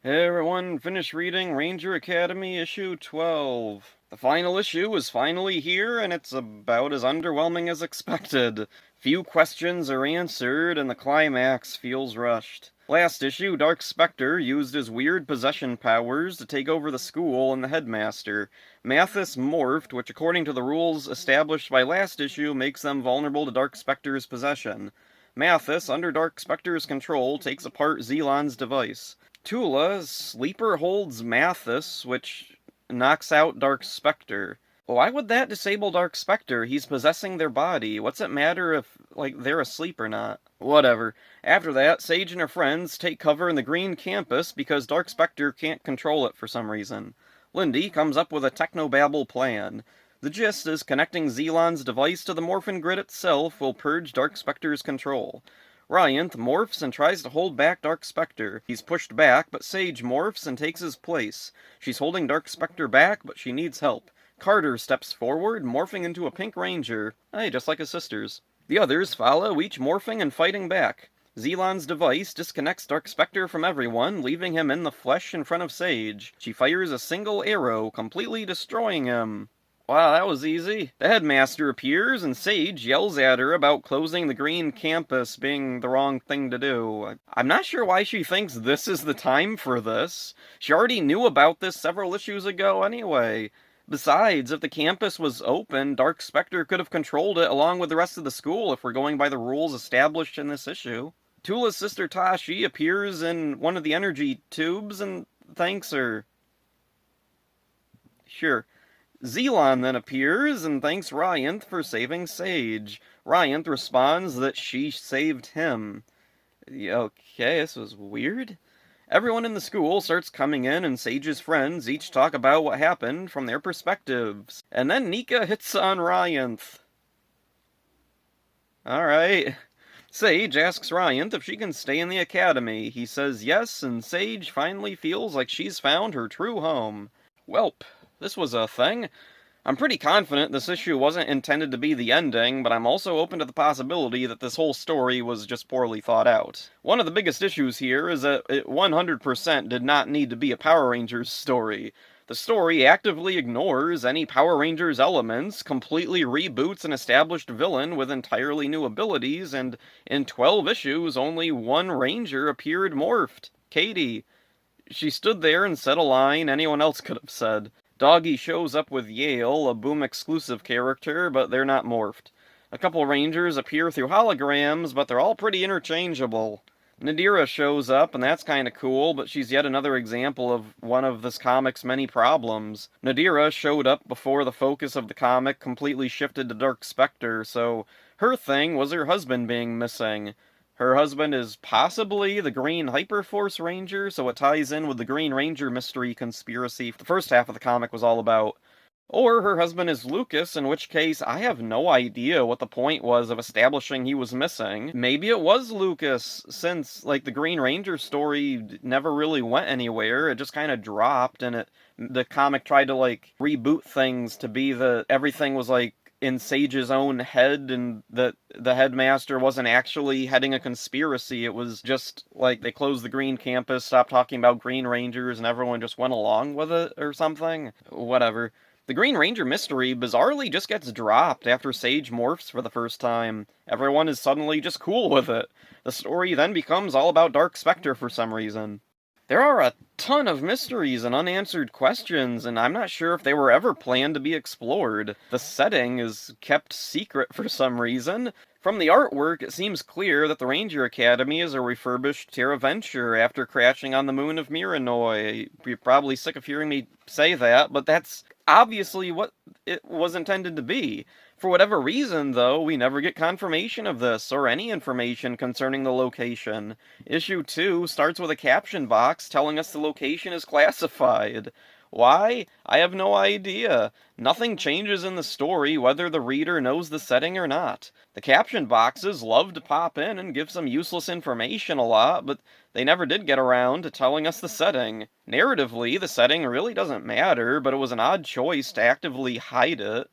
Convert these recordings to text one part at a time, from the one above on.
Hey everyone, finished reading Ranger Academy issue 12. The final issue is finally here, and it's about as underwhelming as expected. Few questions are answered, and the climax feels rushed. Last issue, Dark Spectre used his weird possession powers to take over the school and the headmaster. Mathis morphed, which according to the rules established by last issue makes them vulnerable to Dark Spectre's possession. Mathis, under Dark Spectre's control, takes apart Zelon's device. Tula, Sleeper holds Mathis, which knocks out Dark Spectre. Why would that disable Dark Spectre? He's possessing their body. What's it matter if, they're asleep or not? Whatever. After that, Sage and her friends take cover in the Green Campus because Dark Spectre can't control it for some reason. Lindy comes up with a technobabble plan. The gist is connecting Zelon's device to the Morphin Grid itself will purge Dark Spectre's control. Ryanth morphs and tries to hold back Dark Spectre. He's pushed back, but Sage morphs and takes his place. She's holding Dark Spectre back, but she needs help. Carter steps forward, morphing into a Pink Ranger. Hey, just like his sisters. The others follow, each morphing and fighting back. Zelon's device disconnects Dark Spectre from everyone, leaving him in the flesh in front of Sage. She fires a single arrow, completely destroying him. Wow, that was easy. The headmaster appears, and Sage yells at her about closing the Green Campus being the wrong thing to do. I'm not sure why she thinks this is the time for this. She already knew about this several issues ago anyway. Besides, if the campus was open, Dark Spectre could have controlled it along with the rest of the school if we're going by the rules established in this issue. Tula's sister Tashi appears in one of the energy tubes and thanks her. Sure. Zelon then appears and thanks Ryanth for saving Sage. Ryanth responds that she saved him. Okay, this was weird. Everyone in the school starts coming in, and Sage's friends each talk about what happened from their perspectives. And then Nika hits on Ryanth. Alright. Sage asks Ryanth if she can stay in the academy. He says yes, and Sage finally feels like she's found her true home. Welp. This was a thing. I'm pretty confident this issue wasn't intended to be the ending, but I'm also open to the possibility that this whole story was just poorly thought out. One of the biggest issues here is that it 100% did not need to be a Power Rangers story. The story actively ignores any Power Rangers elements, completely reboots an established villain with entirely new abilities, and in 12 issues only one Ranger appeared morphed. Katie. She stood there and said a line anyone else could have said. Doggy shows up with Yale, a Boom exclusive character, but they're not morphed. A couple Rangers appear through holograms, but they're all pretty interchangeable. Nadira shows up, and that's kinda cool, but she's yet another example of one of this comic's many problems. Nadira showed up before the focus of the comic completely shifted to Dark Spectre, so her thing was her husband being missing. Her husband is possibly the Green Hyperforce Ranger, so it ties in with the Green Ranger mystery conspiracy the first half of the comic was all about. Or her husband is Lucas, in which case I have no idea what the point was of establishing he was missing. Maybe it was Lucas, since, the Green Ranger story never really went anywhere. It just kind of dropped, and the comic tried to, reboot things to be everything was, in Sage's own head, and that the headmaster wasn't actually heading a conspiracy. It was just they closed the Green Campus, stopped talking about Green Rangers, and everyone just went along with it or something. Whatever. The Green Ranger mystery bizarrely just gets dropped after Sage morphs for the first time. Everyone is suddenly just cool with it. The story then becomes all about Dark Spectre for some reason. There are a ton of mysteries and unanswered questions, and I'm not sure if they were ever planned to be explored. The setting is kept secret for some reason. From the artwork, it seems clear that the Ranger Academy is a refurbished Terra Venture after crashing on the moon of Miranoi. You're probably sick of hearing me say that, but that's obviously what it was intended to be. For whatever reason, though, we never get confirmation of this, or any information concerning the location. Issue 2 starts with a caption box telling us the location is classified. Why? I have no idea. Nothing changes in the story whether the reader knows the setting or not. The caption boxes love to pop in and give some useless information a lot, but they never did get around to telling us the setting. Narratively, the setting really doesn't matter, but it was an odd choice to actively hide it.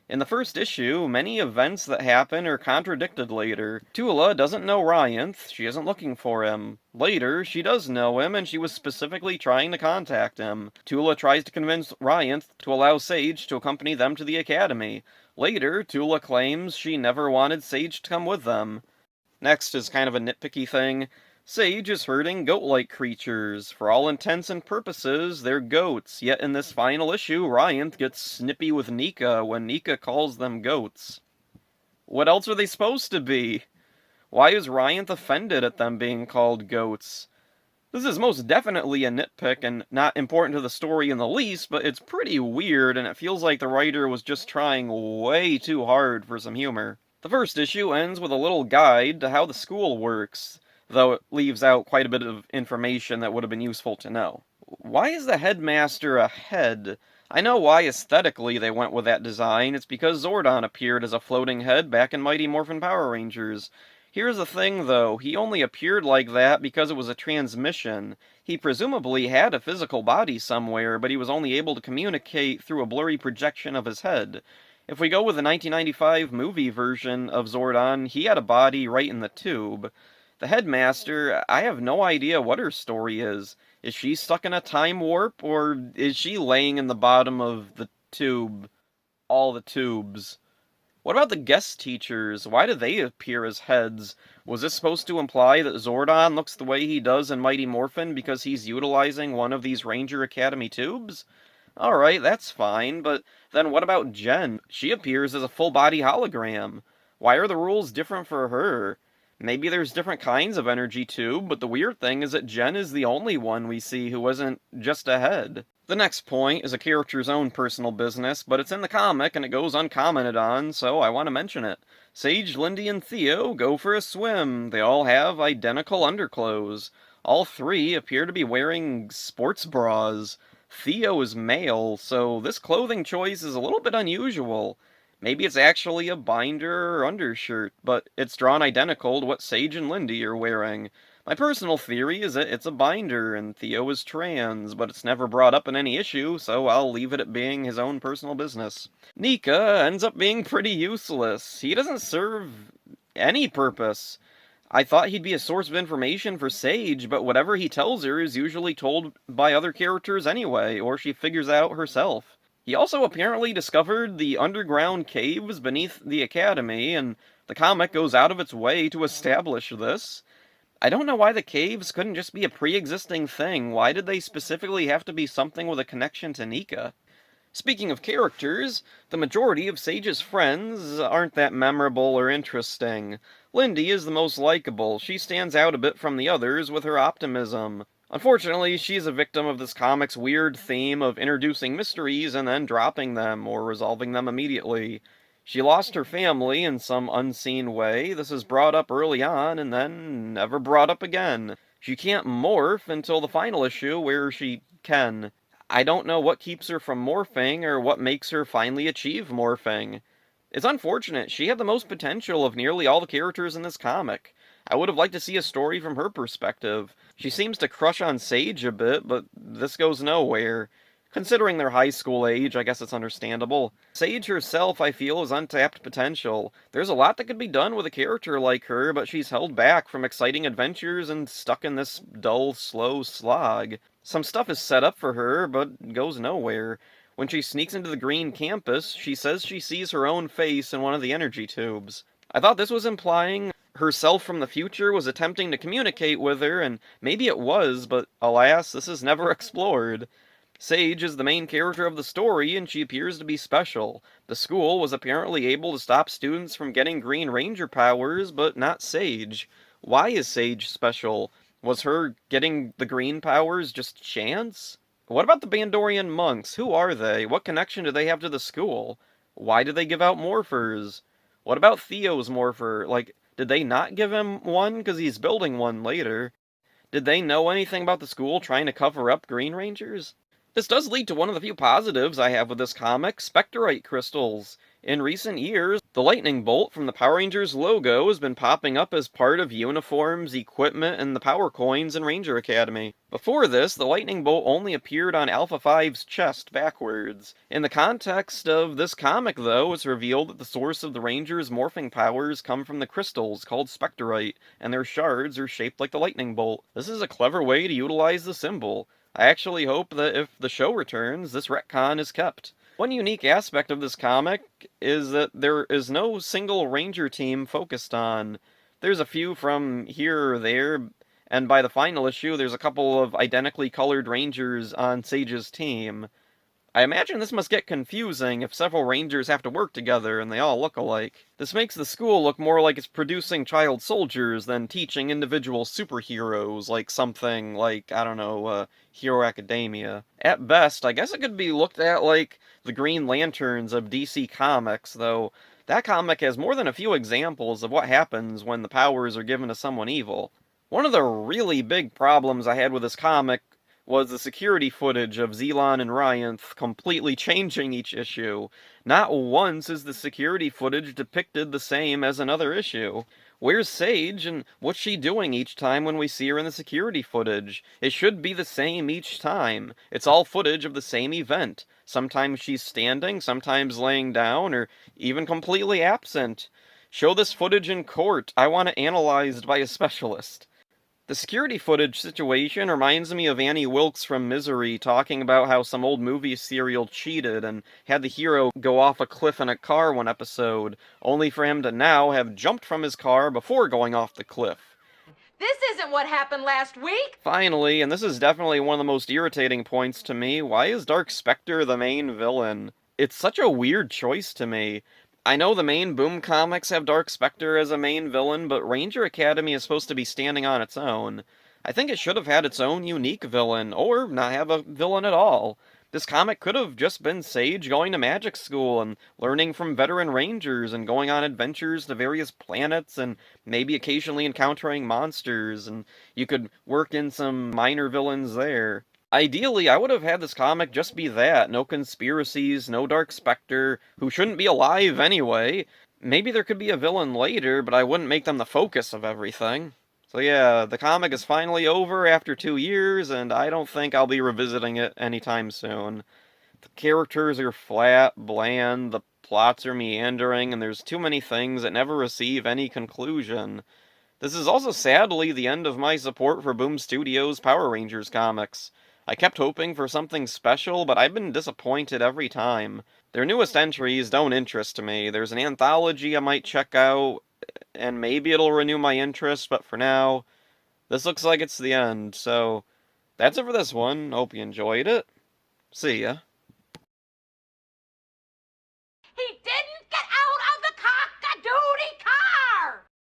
In the first issue, many events that happen are contradicted later. Tula doesn't know Ryanth, she isn't looking for him. Later, she does know him, and she was specifically trying to contact him. Tula tries to convince Ryanth to allow Sage to accompany them to the academy. Later, Tula claims she never wanted Sage to come with them. Next is kind of a nitpicky thing. Sage is herding goat-like creatures. For all intents and purposes, they're goats, yet in this final issue, Ryanth gets snippy with Nika when Nika calls them goats. What else are they supposed to be? Why is Ryanth offended at them being called goats? This is most definitely a nitpick and not important to the story in the least, but it's pretty weird and it feels like the writer was just trying way too hard for some humor. The first issue ends with a little guide to how the school works, though it leaves out quite a bit of information that would have been useful to know. Why is the headmaster a head? I know why aesthetically they went with that design. It's because Zordon appeared as a floating head back in Mighty Morphin Power Rangers. Here's the thing, though. He only appeared like that because it was a transmission. He presumably had a physical body somewhere, but he was only able to communicate through a blurry projection of his head. If we go with the 1995 movie version of Zordon, he had a body right in the tube. The headmaster, I have no idea what her story is. Is she stuck in a time warp, or is she laying in the bottom of the tube? All the tubes. What about the guest teachers? Why do they appear as heads? Was this supposed to imply that Zordon looks the way he does in Mighty Morphin because he's utilizing one of these Ranger Academy tubes? Alright, that's fine, but then what about Jen? She appears as a full-body hologram. Why are the rules different for her? Maybe there's different kinds of energy tube, but the weird thing is that Jen is the only one we see who isn't just a head. The next point is a character's own personal business, but it's in the comic and it goes uncommented on, so I want to mention it. Sage, Lindy, and Theo go for a swim. They all have identical underclothes. All three appear to be wearing sports bras. Theo is male, so this clothing choice is a little bit unusual. Maybe it's actually a binder or undershirt, but it's drawn identical to what Sage and Lindy are wearing. My personal theory is that it's a binder, and Theo is trans, but it's never brought up in any issue, so I'll leave it at being his own personal business. Nika ends up being pretty useless. He doesn't serve any purpose. I thought he'd be a source of information for Sage, but whatever he tells her is usually told by other characters anyway, or she figures out herself. He also apparently discovered the underground caves beneath the academy, and the comic goes out of its way to establish this. I don't know why the caves couldn't just be a pre-existing thing. Why did they specifically have to be something with a connection to Nika? Speaking of characters, the majority of Sage's friends aren't that memorable or interesting. Lindy is the most likable. She stands out a bit from the others with her optimism. Unfortunately, she's a victim of this comic's weird theme of introducing mysteries and then dropping them or resolving them immediately. She lost her family in some unseen way. This is brought up early on and then never brought up again. She can't morph until the final issue where she can. I don't know what keeps her from morphing or what makes her finally achieve morphing. It's unfortunate. She had the most potential of nearly all the characters in this comic. I would have liked to see a story from her perspective. She seems to crush on Sage a bit, but this goes nowhere. Considering their high school age, I guess it's understandable. Sage herself, I feel, is untapped potential. There's a lot that could be done with a character like her, but she's held back from exciting adventures and stuck in this dull, slow slog. Some stuff is set up for her, but goes nowhere. When she sneaks into the green campus, she says she sees her own face in one of the energy tubes. I thought this was implying herself from the future was attempting to communicate with her, and maybe it was, but alas, this is never explored. Sage is the main character of the story, and she appears to be special. The school was apparently able to stop students from getting Green Ranger powers, but not Sage. Why is Sage special? Was her getting the green powers just chance? What about the Bandorian monks? Who are they? What connection do they have to the school? Why do they give out morphers? What about Theo's morpher? Did they not give him one? Because he's building one later. Did they know anything about the school trying to cover up Green Rangers? This does lead to one of the few positives I have with this comic, Spectrite crystals. In recent years, The lightning bolt from the Power Rangers logo has been popping up as part of uniforms, equipment, and the power coins in Ranger Academy. Before this, the lightning bolt only appeared on Alpha 5's chest backwards. In the context of this comic, though, it's revealed that the source of the Rangers' morphing powers come from the crystals called Spectrite, and their shards are shaped like the lightning bolt. This is a clever way to utilize the symbol. I actually hope that if the show returns, this retcon is kept. One unique aspect of this comic is that there is no single Ranger team focused on. There's a few from here or there, and by the final issue, there's a couple of identically colored Rangers on Sage's team. I imagine this must get confusing if several Rangers have to work together and they all look alike. This makes the school look more like it's producing child soldiers than teaching individual superheroes like something like, I don't know, Hero Academia. At best, I guess it could be looked at like the Green Lanterns of DC Comics, though that comic has more than a few examples of what happens when the powers are given to someone evil. One of the really big problems I had with this comic was the security footage of Zelan and Ryanth completely changing each issue. Not once is the security footage depicted the same as another issue. Where's Sage, and what's she doing each time when we see her in the security footage? It should be the same each time. It's all footage of the same event. Sometimes she's standing, sometimes laying down, or even completely absent. Show this footage in court. I want it analyzed by a specialist. The security footage situation reminds me of Annie Wilkes from Misery talking about how some old movie serial cheated and had the hero go off a cliff in a car one episode, only for him to now have jumped from his car before going off the cliff. This isn't what happened last week! Finally, and this is definitely one of the most irritating points to me, why is Dark Spectre the main villain? It's such a weird choice to me. I know the main Boom comics have Dark Spectre as a main villain, but Ranger Academy is supposed to be standing on its own. I think it should have had its own unique villain, or not have a villain at all. This comic could have just been Sage going to magic school and learning from veteran Rangers and going on adventures to various planets and maybe occasionally encountering monsters, and you could work in some minor villains there. Ideally, I would have had this comic just be that. No conspiracies, no Dark Spectre, who shouldn't be alive anyway. Maybe there could be a villain later, but I wouldn't make them the focus of everything. So yeah, the comic is finally over after 2 years, and I don't think I'll be revisiting it anytime soon. The characters are flat, bland, the plots are meandering, and there's too many things that never receive any conclusion. This is also sadly the end of my support for Boom Studios' Power Rangers comics. I kept hoping for something special, but I've been disappointed every time. Their newest entries don't interest me. There's an anthology I might check out, and maybe it'll renew my interest, but for now, this looks like it's the end, so that's it for this one. Hope you enjoyed it. See ya.